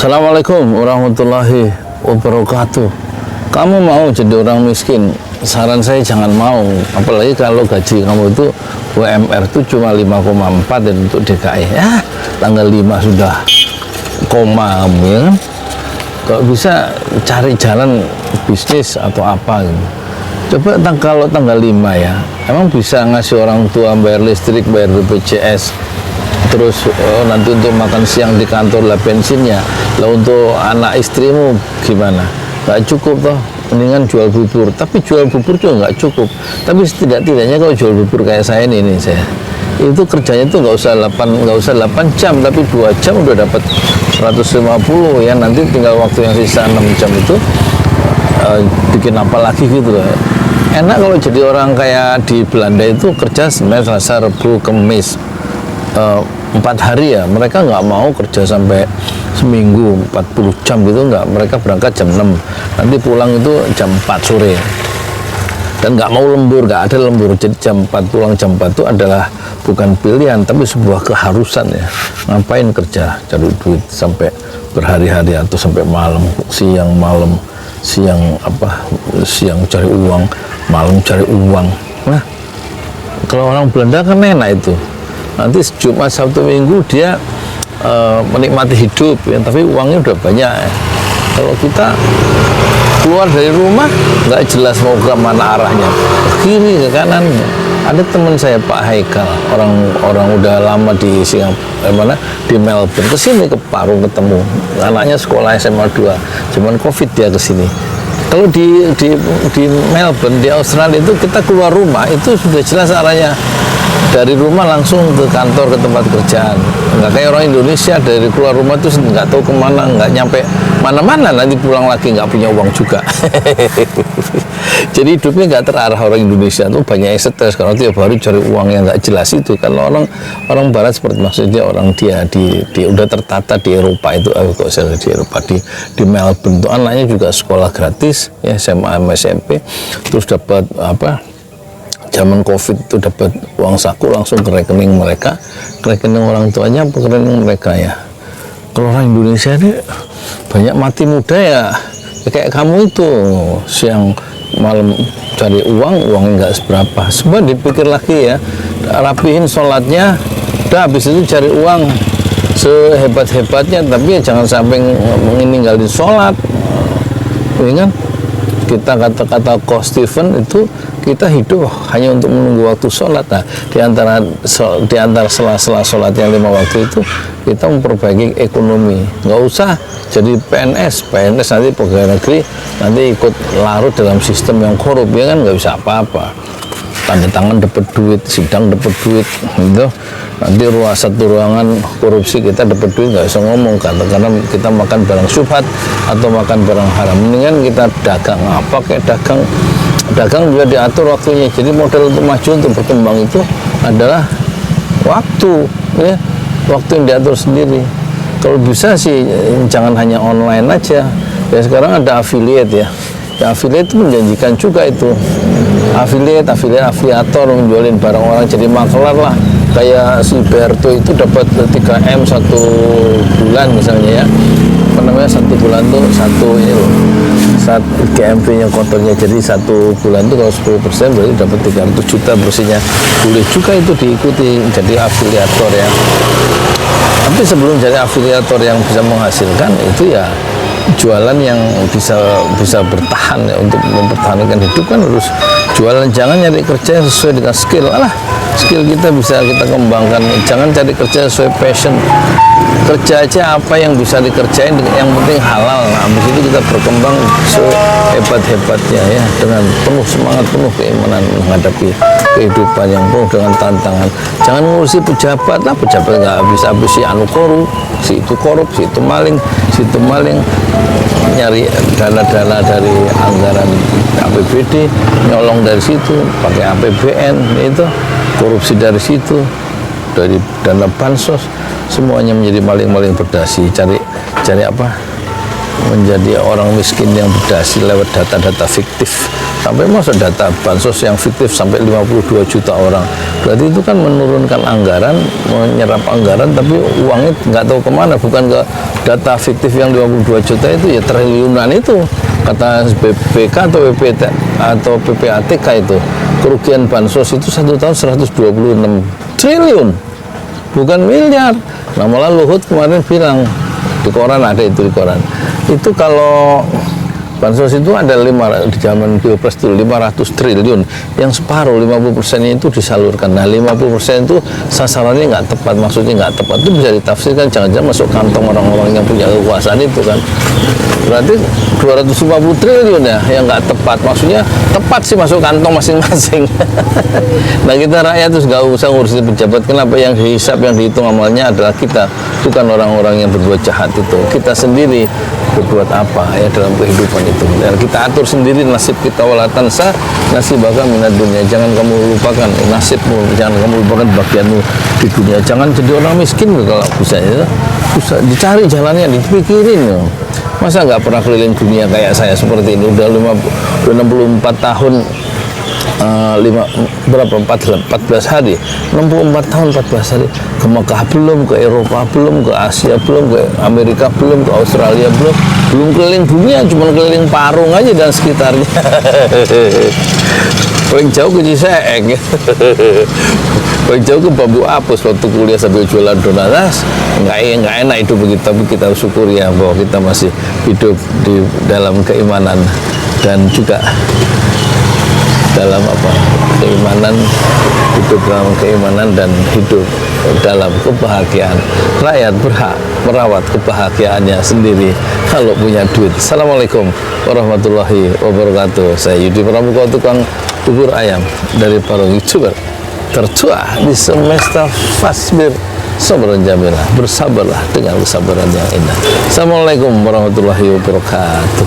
Assalamualaikum warahmatullahi wabarakatuh. Kamu mau jadi orang miskin? Saran saya jangan mau. Apalagi kalau gaji kamu itu UMR itu cuma 5,4 dan untuk DKI. Ya, tanggal 5 sudah koma, ya kan? Kalau bisa cari jalan bisnis atau apa gitu. Coba kalau tanggal 5 ya, emang bisa ngasih orang tua bayar listrik, bayar BPJS, terus nanti untuk makan siang di kantor lah bensinnya, lah untuk anak istrimu gimana? Nggak cukup toh, mendingan jual bubur. Tapi jual bubur juga nggak cukup. Tapi setidak-tidaknya kalau jual bubur kayak saya ini saya, itu kerjanya tuh nggak usah 8 jam, tapi 2 jam udah dapat 150 ya. Nanti tinggal waktu yang sisa 6 jam itu bikin apa lagi gitu loh. Enak kalau jadi orang kayak di Belanda itu kerja Senin, Selasa, Rabu, Kamis. 4 hari ya, mereka nggak mau kerja sampai seminggu 40 jam gitu, nggak. Mereka berangkat jam 6, nanti pulang itu jam 4 sore, dan nggak mau lembur, nggak ada lembur. Jadi jam 4 pulang jam 4 itu adalah bukan pilihan tapi sebuah keharusan ya. Ngapain kerja cari duit sampai berhari-hari atau sampai malam, siang cari uang, malam cari uang. Nah, kalau orang Belanda kan enak itu, nanti Jumat, Sabtu, Minggu dia menikmati hidup ya, tapi uangnya udah banyak ya. Kalau kita keluar dari rumah nggak jelas mau ke mana arahnya, ke kiri, ke kanan. Ada teman saya Pak Haikal, orang udah lama di Singapura, di Melbourne, kesini ke Parung ketemu anaknya sekolah SMA 2, cuman COVID dia kesini. Kalau di Melbourne, di Australia itu kita keluar rumah itu sudah jelas arahnya, dari rumah langsung ke kantor, ke tempat kerjaan. Nggak kayak orang Indonesia, dari keluar rumah itu nggak tahu kemana, nggak nyampe mana-mana, nanti pulang lagi nggak punya uang juga. Jadi hidupnya nggak terarah. Orang Indonesia tuh banyak yang stres karena tiap hari cari uang yang nggak jelas itu. Kalau orang Barat seperti maksudnya orang dia udah tertata di Eropa itu, kok saya di Eropa, di Melbourne tuh anaknya juga sekolah gratis ya, SMA, SMP, terus dapat zaman COVID itu dapat uang saku langsung ke rekening mereka, ke rekening orang tuanya, ke rekening mereka ya. Kalau orang Indonesia ini banyak mati muda ya, kayak kamu itu siang malam cari uang nggak seberapa. Sebab dipikir lagi ya, rapihin sholatnya, udah habis itu cari uang sehebat-hebatnya, tapi ya jangan sampai meninggalin sholat. Ya kan? Kita kata-kata Ko Stephen itu, kita hidup hanya untuk menunggu waktu sholat. Nah, di antara sela-sela sholat yang 5 waktu itu, kita memperbaiki ekonomi. Nggak usah jadi PNS nanti pegawai negeri, nanti ikut larut dalam sistem yang korup, ya kan nggak bisa apa-apa. Tanda tangan dapat duit, sidang dapat duit, gitu. Nanti satu ruangan korupsi kita dapat duit, nggak bisa ngomong karena kita makan barang syubhat atau makan barang haram. Mendingan kita dagang apa, kayak dagang juga diatur waktunya. Jadi modal untuk maju, untuk berkembang itu adalah waktu ya, waktu yang diatur sendiri. Kalau bisa sih jangan hanya online aja ya. Sekarang ada affiliate ya, affiliate itu menjanjikan juga itu. Afiliator menjualin barang orang, jadi makelar lah. Kayak si Berto itu dapat 3M 1 bulan misalnya ya, satu bulan tuh ini loh, saat GMV nya kotornya, jadi 1 bulan tuh kalau 10% berarti dapat 300 juta bersihnya. Boleh juga itu diikuti jadi afiliator ya. Tapi sebelum jadi afiliator yang bisa menghasilkan itu ya, jualan yang bisa bertahan ya, untuk mempertahankan hidup kan harus jualan. Jangan nyari kerja yang sesuai dengan skill. Skill kita bisa kita kembangkan. Jangan cari kerja sesuai passion. Kerja aja apa yang bisa dikerjain, yang penting halal. Nah, habis itu kita berkembang sehebat-hebatnya ya, dengan penuh semangat, penuh keimanan menghadapi kehidupan yang penuh dengan tantangan. Jangan ngurusi pejabat lah, pejabat nggak habis-habis, si anu korup, si itu maling, nyari dana-dana dari anggaran APBD, nyolong dari situ, pakai APBN, itu korupsi dari situ, dari dana bansos, semuanya menjadi maling-maling berdasi. Cari apa? Menjadi orang miskin yang berdasi lewat data-data fiktif. sampai masuk data bansos yang fiktif sampai 52 juta orang. Berarti itu kan menurunkan anggaran, menyerap anggaran, tapi uangnya nggak tahu kemana. Bukan ke data fiktif yang 52 juta itu ya triliunan itu, kata BPK atau BPT atau PPATK itu. Kerugian bansos itu 1 tahun 126 triliun, bukan miliar. Nah malah Luhut kemarin bilang di koran, ada itu di koran, itu kalau bansos itu ada di zaman Pilpres itu 500 triliun, yang separuh 50%-nya itu disalurkan. Nah 50% itu sasarannya nggak tepat, maksudnya nggak tepat, itu bisa ditafsirkan jangan-jangan masuk kantong orang-orang yang punya kekuasaan itu kan. Berarti 250 triliun ya yang nggak tepat, maksudnya tepat sih masuk kantong masing-masing. Nah kita rakyat terus nggak usah ngurusin pejabat, kenapa yang dihisap, yang dihitung amalnya adalah kita, bukan orang-orang yang berbuat jahat itu. Kita sendiri berbuat apa ya dalam kehidupan itu, dan kita atur sendiri nasib kita. Walatansa nasibaka minad dunya, jangan kamu lupakan nasibmu, jangan kamu lupakan bagianmu di dunia. Jangan jadi orang miskin kalau bisa ya, bisa dicari jalannya, dipikirin ya. Masa nggak pernah keliling dunia kayak saya seperti ini, udah 64 tahun, 14 hari, 64 tahun 14 hari, ke Mekah belum, ke Eropa belum, ke Asia belum, ke Amerika belum, ke Australia belum keliling dunia, cuma keliling Parung aja dan sekitarnya. Paling jauh ke Ciseeng, paling jauh ke Bambu Apus waktu kuliah sambil jualan donatas. Nggak enak itu begitu, tapi kita syukur ya bahwa kita masih hidup di dalam keimanan dan juga dalam keimanan, hidup dalam keimanan dan hidup dalam kebahagiaan. Rakyat berhak merawat kebahagiaannya sendiri kalau punya duit. Assalamualaikum warahmatullahi wabarakatuh. Saya Yudi Pramuka, tukang bubur ayam dari para YouTuber tertua di semesta Fasbir Sabran Jamilah. Bersabarlah dengan kesabaran yang indah. Assalamualaikum warahmatullahi wabarakatuh.